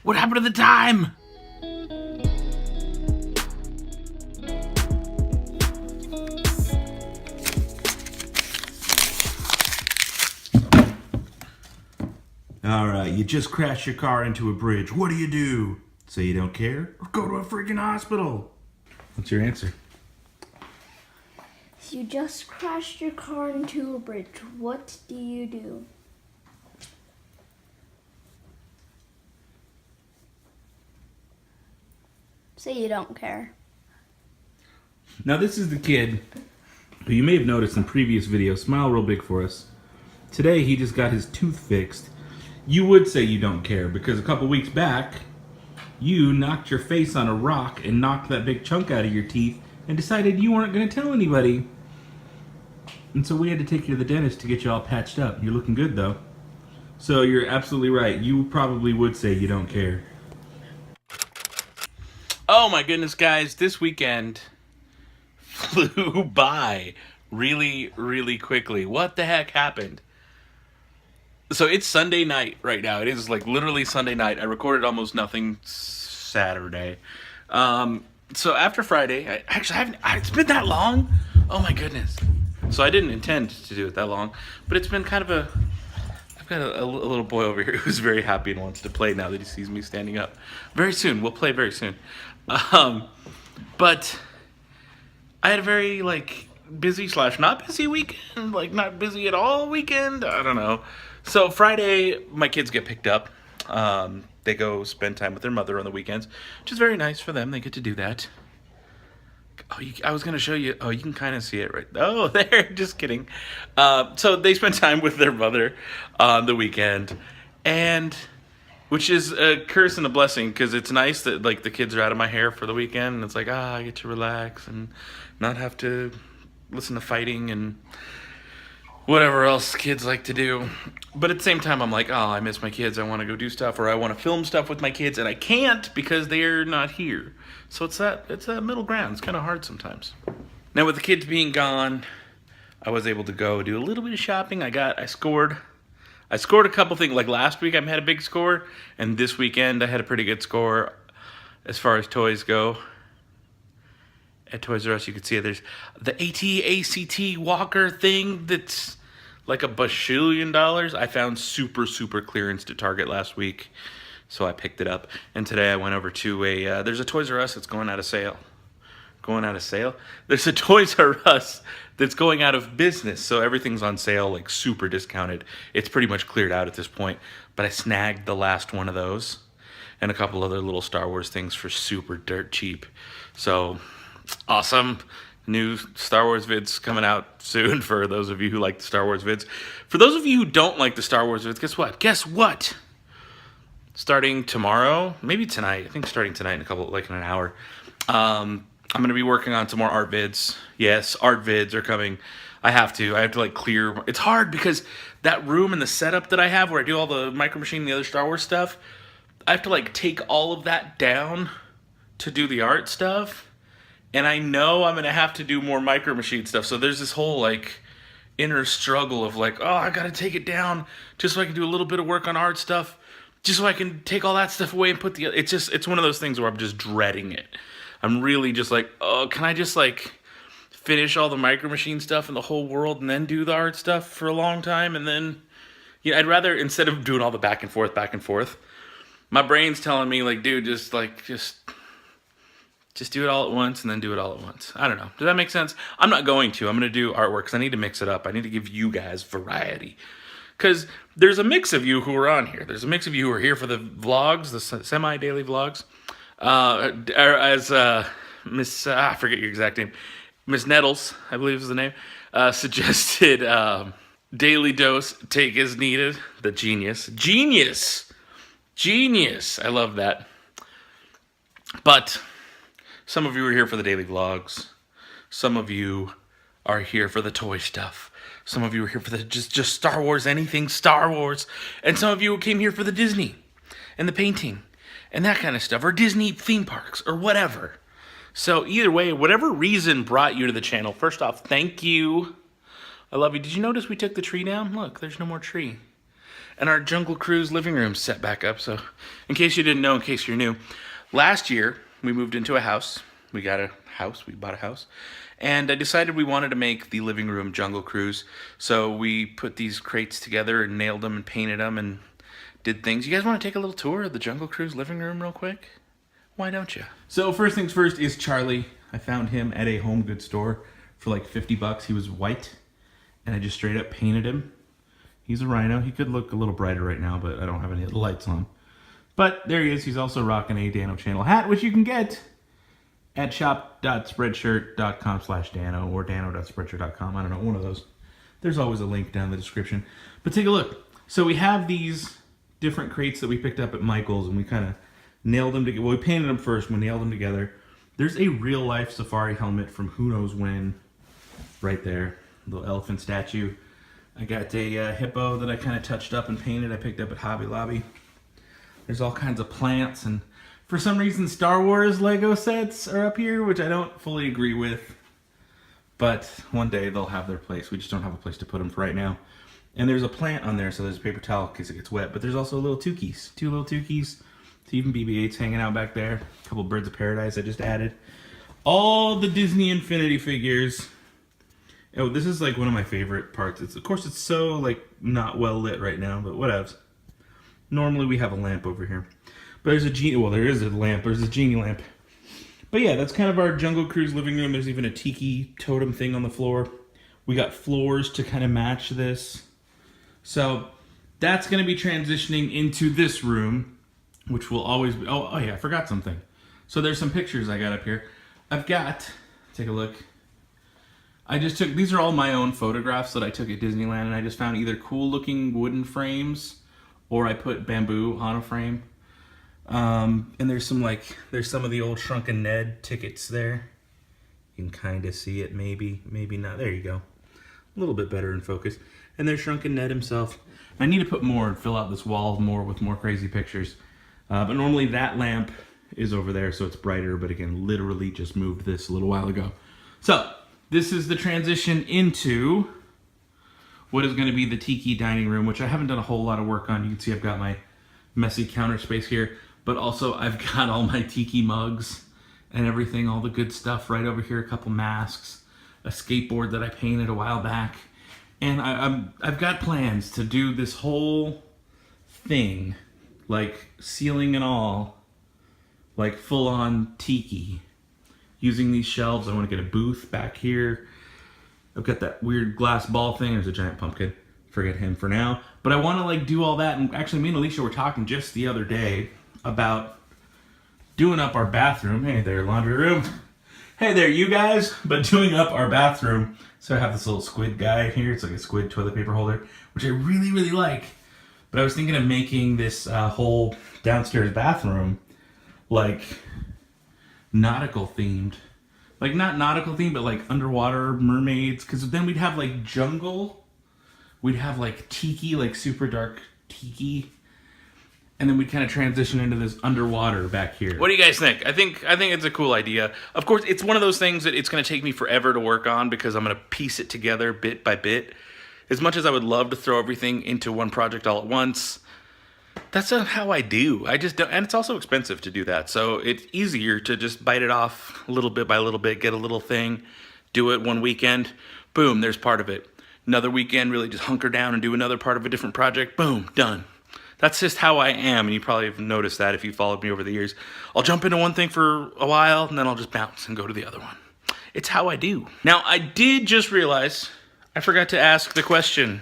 What happened to the time? Alright, you just crashed your car into a bridge. What do? Say you don't care? Or go to a freaking hospital? What's your answer? You just crashed your car into a bridge. What do you do? Say you don't care. Now this is the kid who you may have noticed in previous videos. Smile real big for us. Today he just got his tooth fixed. You would say you don't care because a couple weeks back you knocked your face on a rock and knocked that big chunk out of your teeth and decided you weren't going to tell anybody. And so we had to take you to the dentist to get you all patched up. You're looking good though. So you're absolutely right. You probably would say you don't care. Oh my goodness, guys. This weekend flew by really, really quickly. What the heck happened? So it's Sunday night right now. It is like literally Sunday night. I recorded almost nothing Saturday. So after Friday, it's been that long? Oh my goodness. So I didn't intend to do it that long, but it's been kind of I've got a little boy over here who's very happy and wants to play now that he sees me standing up. Very soon, we'll play very soon. But I had a very busy / not busy weekend, not busy at all weekend. I don't know. So Friday, my kids get picked up. They go spend time with their mother on the weekends, which is very nice for them. They get to do that. Oh, I was going to show you. Oh, you can kind of see it right. Oh, there. Just kidding. So they spend time with their mother on the weekend, and which is a curse and a blessing because it's nice that the kids are out of my hair for the weekend, and it's I get to relax and not have to listen to fighting and whatever else kids like to do. But at the same time, I'm oh, I miss my kids. I want to go do stuff, or I want to film stuff with my kids, and I can't because they're not here. So it's that middle ground. It's kind of hard sometimes. Now with the kids being gone, I was able to go do a little bit of shopping. I scored a couple things. Like last week, I had a big score, and this weekend I had a pretty good score as far as toys go. At Toys R Us, you can see there's the AT-ACT Walker thing that's like $1 bajillion. I found super clearance to Target last week, so I picked it up. And today I went over to there's a Toys R Us that's going out of sale. Going out of sale? There's a Toys R Us that's going out of business, so everything's on sale, super discounted. It's pretty much cleared out at this point, but I snagged the last one of those and a couple other little Star Wars things for super dirt cheap. So awesome. New Star Wars vids coming out soon for those of you who like the Star Wars vids. For those of you who don't like the Star Wars vids, guess what? Starting tomorrow, maybe tonight, I think starting tonight in in an hour, I'm going to be working on some more art vids. Yes, art vids are coming. I have to clear. It's hard because that room and the setup that I have where I do all the Micro Machine and the other Star Wars stuff, I have to take all of that down to do the art stuff. And I know I'm going to have to do more Micro Machine stuff. So there's this whole inner struggle of oh, I got to take it down just so I can do a little bit of work on art stuff, just so I can take all that stuff away and put it's one of those things where I'm just dreading it. I'm really just oh, can I just finish all the Micro Machine stuff in the whole world and then do the art stuff for a long time? And then, I'd rather, instead of doing all the back and forth, my brain's telling me dude, just do it all at once and then do it all at once. I don't know. Does that make sense? I'm not going to. I'm going to do artwork because I need to mix it up. I need to give you guys variety. Because there's a mix of you who are on here. There's a mix of you who are here for the vlogs, the semi-daily vlogs. As I forget your exact name. Miss Nettles, I believe is the name, suggested daily dose, take as needed. The genius. Genius. I love that. But some of you are here for the daily vlogs. Some of you are here for the toy stuff. Some of you are here for the just Star Wars, anything Star Wars. And some of you came here for the Disney and the painting and that kind of stuff, or Disney theme parks or whatever. So either way, whatever reason brought you to the channel, first off, thank you. I love you. Did you notice we took the tree down? Look, there's no more tree. and our Jungle Cruise living room set back up. So in case you didn't know, in case you're new, last year we moved into a house. We bought a house. And I decided we wanted to make the living room Jungle Cruise. So we put these crates together and nailed them and painted them and did things. You guys want to take a little tour of the Jungle Cruise living room real quick? Why don't you? So first things first is Charlie. I found him at a home goods store for like $50. He was white, and I just straight up painted him. He's a rhino. He could look a little brighter right now, but I don't have any of the lights on. But there he is. He's also rocking a Dano Channel hat, which you can get at shop.spreadshirt.com/Dano or dano.spreadshirt.com. I don't know, one of those. There's always a link down in the description. But take a look. So we have these different crates that we picked up at Michael's, and we kind of nailed them together. Well, we painted them first, we nailed them together. There's a real-life safari helmet from who knows when right there. Little elephant statue. I got a hippo that I kind of touched up and painted. I picked up at Hobby Lobby. There's all kinds of plants, and for some reason Star Wars Lego sets are up here, which I don't fully agree with. But one day they'll have their place. We just don't have a place to put them for right now. And there's a plant on there, so there's a paper towel in case it gets wet. But there's also little tukis. Two little tukis. Even BB-8's hanging out back there. A couple birds of paradise I just added. All the Disney Infinity figures. Oh, this is like one of my favorite parts. Of course, it's so like not well lit right now, but whatevs. Normally we have a lamp over here. But there's a genie. Well, there is a lamp. There's a genie lamp. But yeah, that's kind of our Jungle Cruise living room. There's even a tiki totem thing on the floor. We got floors to kind of match this. So that's going to be transitioning into this room, which will always be... Oh yeah, I forgot something. So there's some pictures I got up here. I've got... Take a look. I just took... These are all my own photographs that I took at Disneyland, and I just found either cool-looking wooden frames, or I put bamboo on a frame. And there's some of the old Shrunken Ned tickets there. You can kind of see it, maybe not. There you go. A little bit better in focus. And there's Shrunken Ned himself. I need to put more and fill out this wall more with more crazy pictures. But normally that lamp is over there, so it's brighter. But again, literally just moved this a little while ago. So this is the transition into what is going to be the Tiki dining room, which I haven't done a whole lot of work on. You can see I've got my messy counter space here. But also I've got all my Tiki mugs and everything, all the good stuff right over here. A couple masks, a skateboard that I painted a while back. And I've got plans to do this whole thing, like ceiling and all, like full on Tiki. Using these shelves, I want to get a booth back here. I've got that weird glass ball thing. There's a giant pumpkin. Forget him for now. But I want to like do all that. And actually, me and Alicia were talking just the other day about doing up our bathroom. Hey there, laundry room. Hey there, you guys. But doing up our bathroom. So I have this little squid guy here. It's like a squid toilet paper holder, which I really, really like. But I was thinking of making this whole downstairs bathroom like nautical themed. Like not nautical themed, but like underwater mermaids. Because then we'd have like jungle. We'd have like tiki, like super dark tiki. And then we kind of transition into this underwater back here. What do you guys think? I think it's a cool idea. Of course, it's one of those things that it's going to take me forever to work on because I'm going to piece it together bit by bit. As much as I would love to throw everything into one project all at once, that's not how I do. I just don't, and it's also expensive to do that. So it's easier to just bite it off little bit by little bit, get a little thing, do it one weekend, boom, there's part of it. Another weekend, really just hunker down and do another part of a different project, boom, done. That's just how I am, and you probably have noticed that if you followed me over the years. I'll jump into one thing for a while, and then I'll just bounce and go to the other one. It's how I do. Now, I did just realize I forgot to ask the question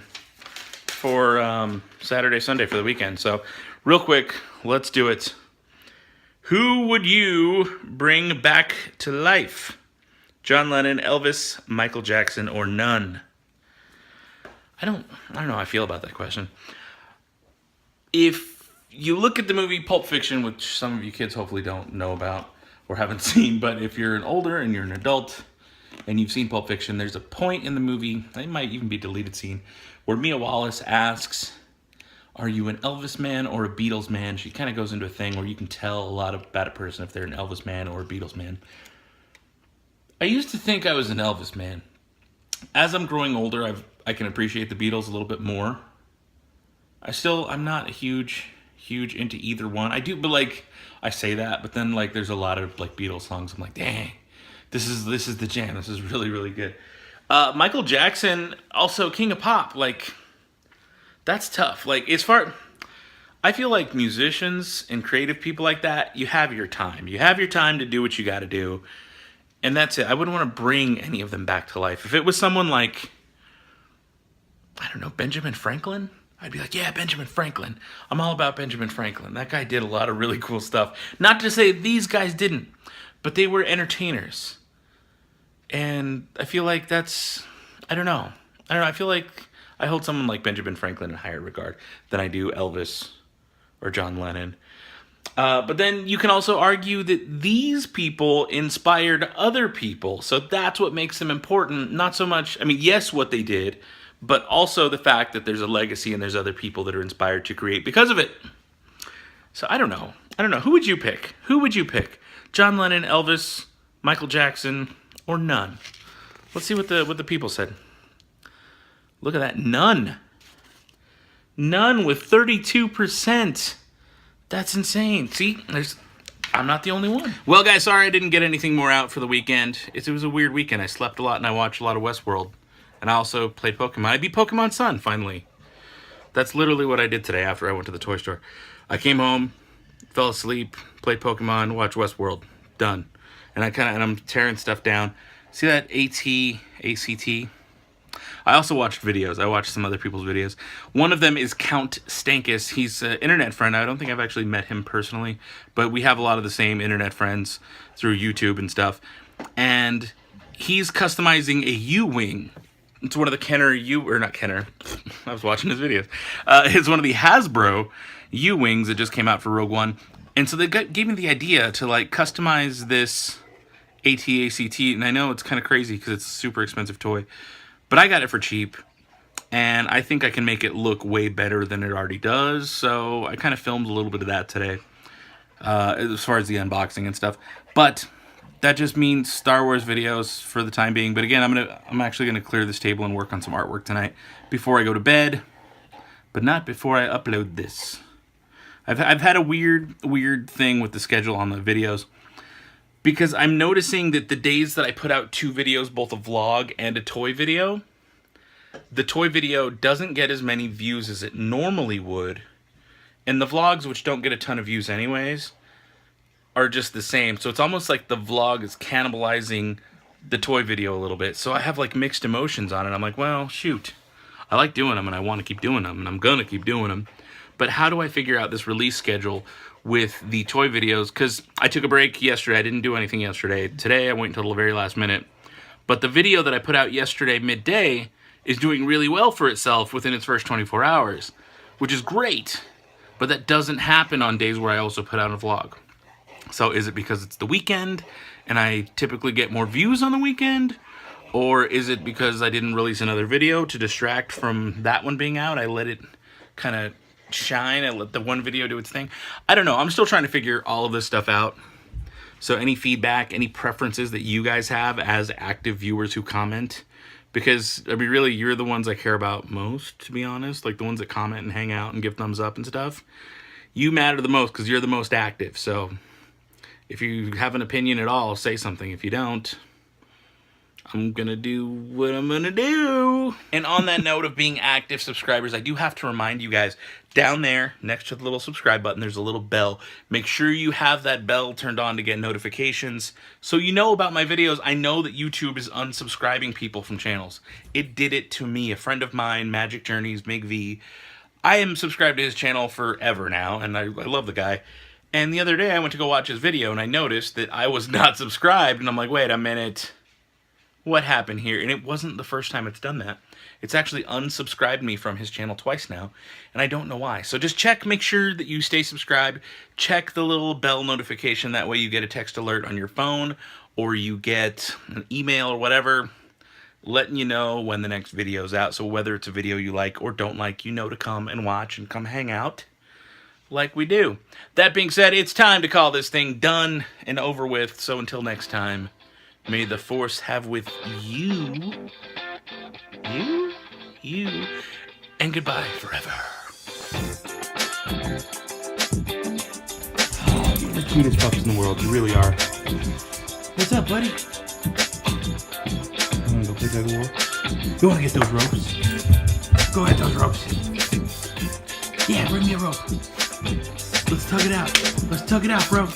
for Saturday, Sunday for the weekend. So, real quick, let's do it. Who would you bring back to life? John Lennon, Elvis, Michael Jackson, or none? I don't know how I feel about that question. If you look at the movie Pulp Fiction, which some of you kids hopefully don't know about or haven't seen, but if you're an older and you're an adult and you've seen Pulp Fiction, there's a point in the movie, it might even be a deleted scene, where Mia Wallace asks, are you an Elvis man or a Beatles man? She kind of goes into a thing where you can tell a lot about a person if they're an Elvis man or a Beatles man. I used to think I was an Elvis man. As I'm growing older, I can appreciate the Beatles a little bit more. I'm not huge into either one. I do, but like I say that, but then like there's a lot of like Beatles songs. I'm like, dang, this is the jam. This is really really good. Michael Jackson, also King of Pop. Like that's tough. Like I feel like musicians and creative people like that, you have your time. You have your time to do what you got to do, and that's it. I wouldn't want to bring any of them back to life. If it was someone like, I don't know, Benjamin Franklin, I'd be like, yeah, Benjamin Franklin. I'm all about Benjamin Franklin. That guy did a lot of really cool stuff. Not to say these guys didn't, but they were entertainers. And I feel like I don't know. I feel like I hold someone like Benjamin Franklin in higher regard than I do Elvis or John Lennon. But then you can also argue that these people inspired other people. So that's what makes them important. Not so much, I mean, yes, what they did, but also the fact that there's a legacy and there's other people that are inspired to create because of it. So I don't know. Who would you pick? John Lennon, Elvis, Michael Jackson, or none? Let's see what the people said. Look at that. None with 32%. That's insane. See, I'm not the only one. Well, guys, sorry I didn't get anything more out for the weekend. It was a weird weekend. I slept a lot and I watched a lot of Westworld. And I also played Pokemon. I beat Pokemon Sun, finally. That's literally what I did today after I went to the toy store. I came home, fell asleep, played Pokemon, watched Westworld. Done. And I'm tearing stuff down. See that ACT? I also watched videos. I watched some other people's videos. One of them is Count Stankus. He's an internet friend. I don't think I've actually met him personally, but we have a lot of the same internet friends through YouTube and stuff. And he's customizing a U-Wing. It's one of the I was watching his videos. It's one of the Hasbro U-Wings that just came out for Rogue One. And so they gave me the idea to like customize this AT-ACT. And I know it's kind of crazy because it's a super expensive toy. But I got it for cheap, and I think I can make it look way better than it already does, so I kind of filmed a little bit of that today, as far as the unboxing and stuff. But that just means Star Wars videos for the time being. But again, I'm actually gonna clear this table and work on some artwork tonight before I go to bed, but not before I upload this. I've had a weird thing with the schedule on the videos, because I'm noticing that the days that I put out 2 videos, both a vlog and a toy video, the toy video doesn't get as many views as it normally would. And the vlogs, which don't get a ton of views anyways, are just the same. So it's almost like the vlog is cannibalizing the toy video a little bit. So I have like mixed emotions on it. I'm like, well, shoot. I like doing them and I want to keep doing them and I'm going to keep doing them. But how do I figure out this release schedule with the toy videos? Because I took a break yesterday. I didn't do anything yesterday. Today I wait until the very last minute. But the video that I put out yesterday midday is doing really well for itself within its first 24 hours, which is great. But that doesn't happen on days where I also put out a vlog. So is it because it's the weekend and I typically get more views on the weekend? Or is it because I didn't release another video to distract from that one being out? I let it kind of shine. I let the one video do its thing. I don't know. I'm still trying to figure all of this stuff out. So any feedback, any preferences that you guys have as active viewers who comment, because I mean, really, you're the ones I care about most, to be honest. Like the ones that comment and hang out and give thumbs up and stuff. You matter the most because you're the most active. So if you have an opinion at all, say something. If you don't, I'm gonna do what I'm gonna do. And on that note of being active subscribers, I do have to remind you guys, down there next to the little subscribe button, there's a little bell. Make sure you have that bell turned on to get notifications so you know about my videos. I know that YouTube is unsubscribing people from channels. It did it to me. A friend of mine, Magic Journeys, Mig V, I am subscribed to his channel forever now, and I love the guy. And the other day I went to go watch his video and I noticed that I was not subscribed, and I'm like, wait a minute. What happened here? And it wasn't the first time it's done that. It's actually unsubscribed me from his channel twice now, and I don't know why. So just check, make sure that you stay subscribed. Check the little bell notification. That way you get a text alert on your phone, or you get an email or whatever letting you know when the next video's out. So whether it's a video you like or don't like, you know to come and watch and come hang out like we do. That being said, it's time to call this thing done and over with. So until next time, may the Force have with you, and goodbye forever. You're the cutest pups in the world. You really are. What's up, buddy? You wanna go play tug of war? You wanna get those ropes? Go get those ropes. Yeah, bring me a rope. Let's tug it out. Let's tug it out, bro.